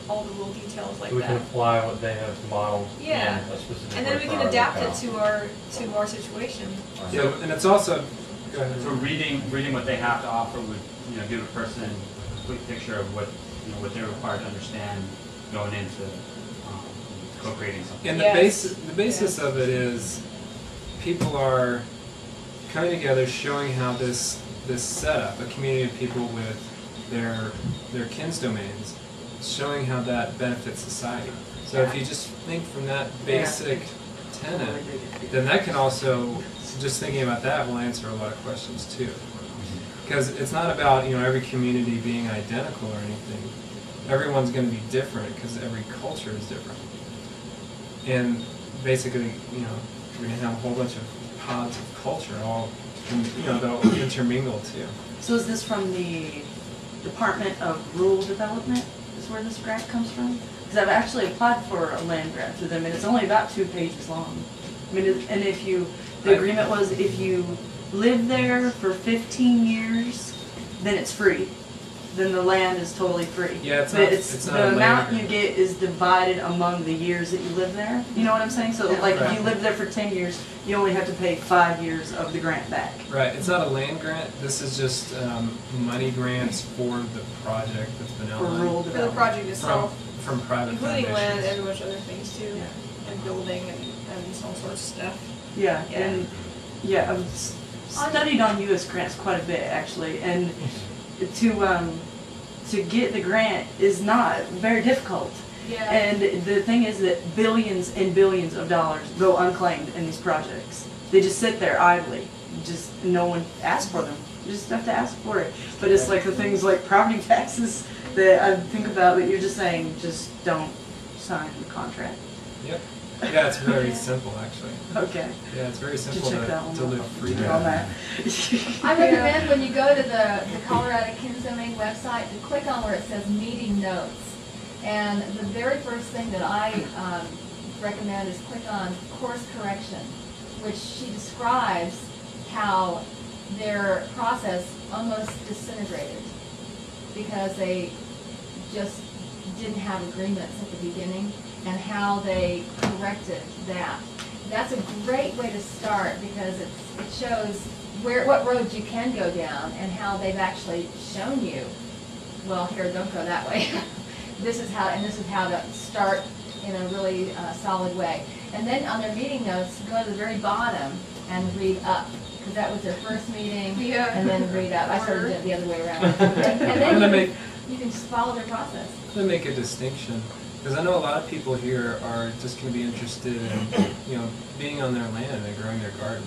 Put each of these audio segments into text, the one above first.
all the little details like So we that. can apply what they have modeled Yeah. in a specific And then way we for can our adapt it locale. to our situation. Yeah, and it's also, go ahead. So reading what they have to offer would, give a person a complete picture of what, what they're required to understand going into co-creating something. And Yes. the basis of it is people are coming together, showing how this setup, a community of people with their KINS domains, showing how that benefits society. So if you just think from that basic tenet, then that can also, just thinking about that will answer a lot of questions too. Because it's not about every community being identical or anything. Everyone's going to be different because every culture is different. And basically, we're going to have a whole bunch of pods of culture, all, they'll intermingle too. So is this from the Department of Rural Development, is where this grant comes from? Because I've actually applied for a land grant through them, and it's only about 2 pages long. I mean, and the agreement was if you live there for 15 years, then it's free. Then the land is totally free. Yeah, it's but not, it's not the a amount land you get is divided among the years that you live there. You know what I'm saying? So like if you live there for 10 years, you only have to pay 5 years of the grant back. Right, it's not a land grant. This is just money grants for the project that's been For outlined. rural For the development. project itself, From private including land foundations. and a bunch of other things too, Yeah. and building and all sorts of stuff. Yeah, Yeah. and I've studied on U.S. grants quite a bit actually, and to get the grant is not very difficult. Yeah. And the thing is that billions and billions of dollars go unclaimed in these projects. They just sit there idly. Just no one asks for them. You just have to ask for it. But it's like the things like property taxes that I think about that you're just saying, just don't sign the contract. Yep. Yeah, it's very simple actually. Okay. Yeah, it's very simple check that to one live out. freely. On that. I recommend when you go to the Colorado KINS Domain website to click on where it says meeting notes. And the very first thing that I recommend is click on course correction, which she describes how their process almost disintegrated because they just didn't have agreements at the beginning, and how they corrected that. That's a great way to start because it shows what roads you can go down and how they've actually shown you, well, here, don't go that way. This is how to start in a really solid way. And then on their meeting notes, go to the very bottom and read up, because that was their first meeting, and then read up. I started it the other way around. And then you can just follow their process. I'm going to make a distinction, because I know a lot of people here are just going to be interested in, being on their land and growing their garden.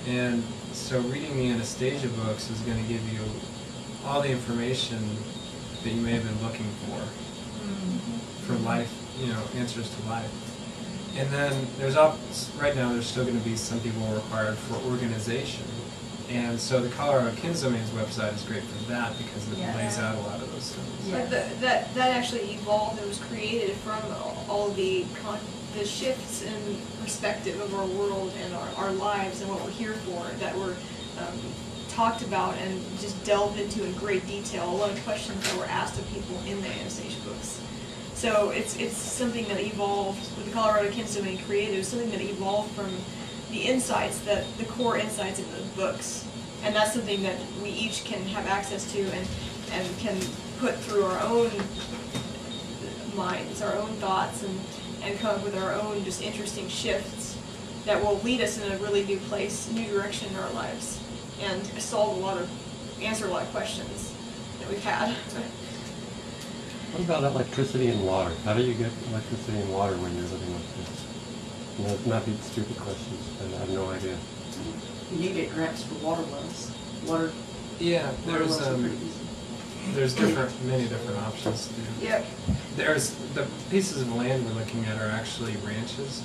And so reading the Anastasia books is going to give you all the information that you may have been looking for life, answers to life. And then right now there's still going to be some people required for organization. And so the Colorado KINS Domains website is great for that because it lays out a lot of those things. Yeah. That actually evolved and was created from all the shifts in perspective of our world and our lives and what we're here for that were talked about and just delved into in great detail. A lot of questions that were asked of people in the Anastasia books. So it's something that evolved with the Colorado KINS Domain created. It was something that evolved from the insights, the core insights in those books. And that's something that we each can have access to and can put through our own minds, our own thoughts, and come up with our own just interesting shifts that will lead us in a really new place, new direction in our lives, and answer a lot of questions that we've had. What about electricity and water? How do you get electricity and water when you're living with this? Not these stupid questions, but I have no idea. You get grants for water wells. Yeah, wells are pretty easy. there's many different options to do. Yep. There's the pieces of land we're looking at are actually ranches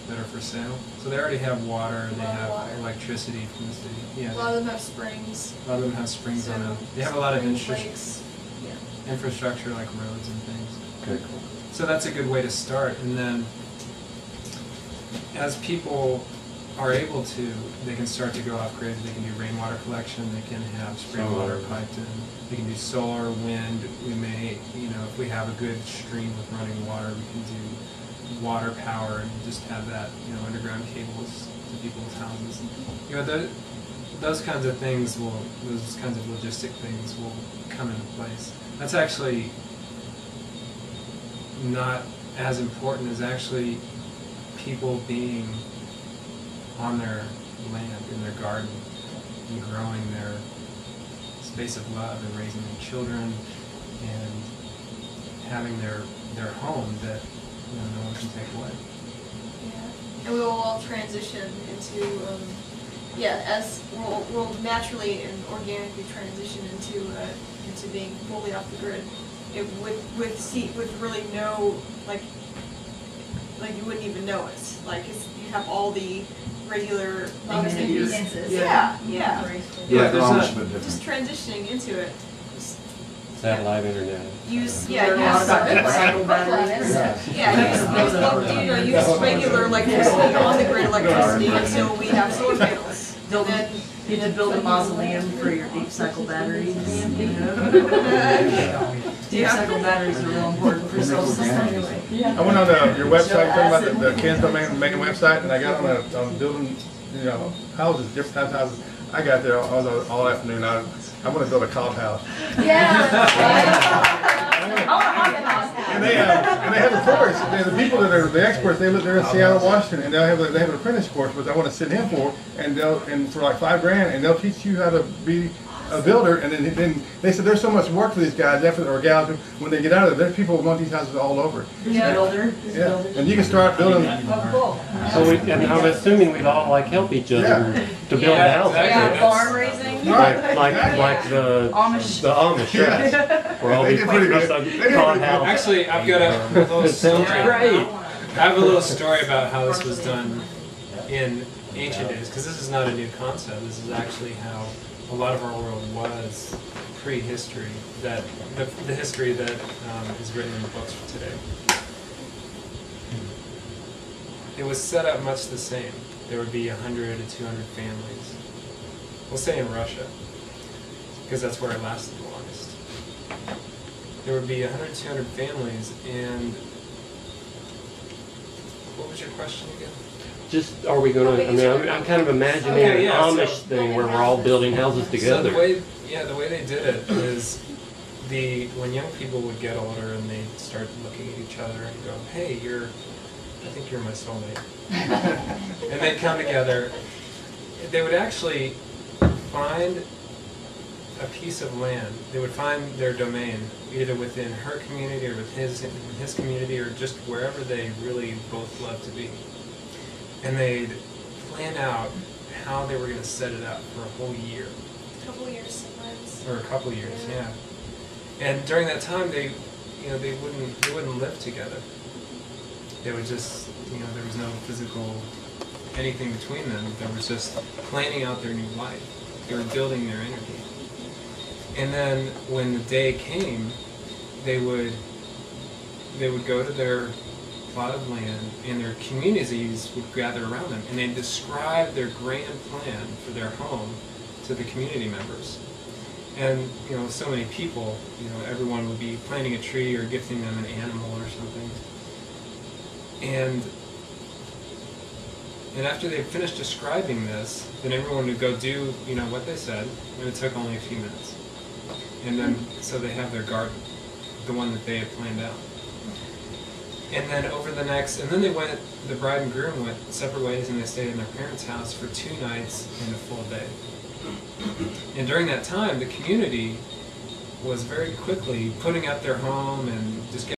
that are for sale. So they already have water, they have electricity from the city. Yeah. A lot of them have springs. A lot of them have springs on them. They have a lot of lakes. infrastructure like roads and things. Okay, cool. So that's a good way to start. And then as people are able to, they can start to go off grid. They can do rainwater collection. They can have spring water piped in. They can do solar, wind. We may, if we have a good stream with running water, we can do water power and just have that, underground cables to people's houses. Those kinds of things those kinds of logistic things will come into place. That's actually not as important as actually people being on their land, in their garden, and growing their space of love and raising their children and having their home that no one can take away. Yeah. And we will all transition into, as we'll naturally and organically transition into being fully off the grid. With really no, like you wouldn't even know it. Like you have all the regular Bonus conveniences. Yeah. There's not, just transitioning into it. Just Satellite internet. use Cycle batteries. use regular electricity on the grid electricity until we have solar panels. You have to build a mausoleum for your deep cycle batteries. Deep cycle batteries are real important for solar systems. I went on your website, talking about the Ken's Domain main website, and I got on building, houses, different types of houses. I got there, I was all afternoon. I want to build a cop house. And they have a course. The people that are the experts, they live there in Seattle, Washington, and they have an apprentice course, which I want to send him for, and for like $5,000, and they'll teach you how to be a builder. And then they said there's so much work for these guys or gals when they get out of there. There's people who want these houses all over. Builder. Yeah, and you can start building. So and I'm assuming we'd all help each other to build a house. exactly. Farm raising. Like the Amish. The Amish, right? We're all They did pretty good. cod house. Actually, I've got a little story. Great. I have a little story about how this was done in ancient days, because this is not a new concept. This is actually how a lot of our world was pre-history, that the history that is written in the books for today. It was set up much the same. There would be 100 to 200 families. We'll say in Russia, because that's where it lasted the longest. There would be 100 to 200 families, and what was your question again? Just, are we going to, I'm kind of imagining Okay, an yeah, Amish thing where we're all building houses together. So the way they did it is when young people would get older and they'd start looking at each other and go, hey, I think you're my soulmate. And they'd come together. They would actually find a piece of land. They would find their domain, either within her community or with his community, or just wherever they really both love to be. And they'd plan out how they were going to set it up for a whole year. a couple years sometimes. Or a couple of years, yeah. And during that time, they wouldn't live together. They would just, there was no physical anything between them. There was just planning out their new life. They were building their energy. And then when the day came, they would go to their plot of land, and their communities would gather around them, and they'd describe their grand plan for their home to the community members. And so many people, everyone would be planting a tree or gifting them an animal or something. And after they finished describing this, then everyone would go do what they said, and it took only a few minutes. And then so they have their garden, the one that they had planned out. And then and then the bride and groom went separate ways, and they stayed in their parents' house for 2 nights and a full day. And during that time, the community was very quickly putting up their home and just getting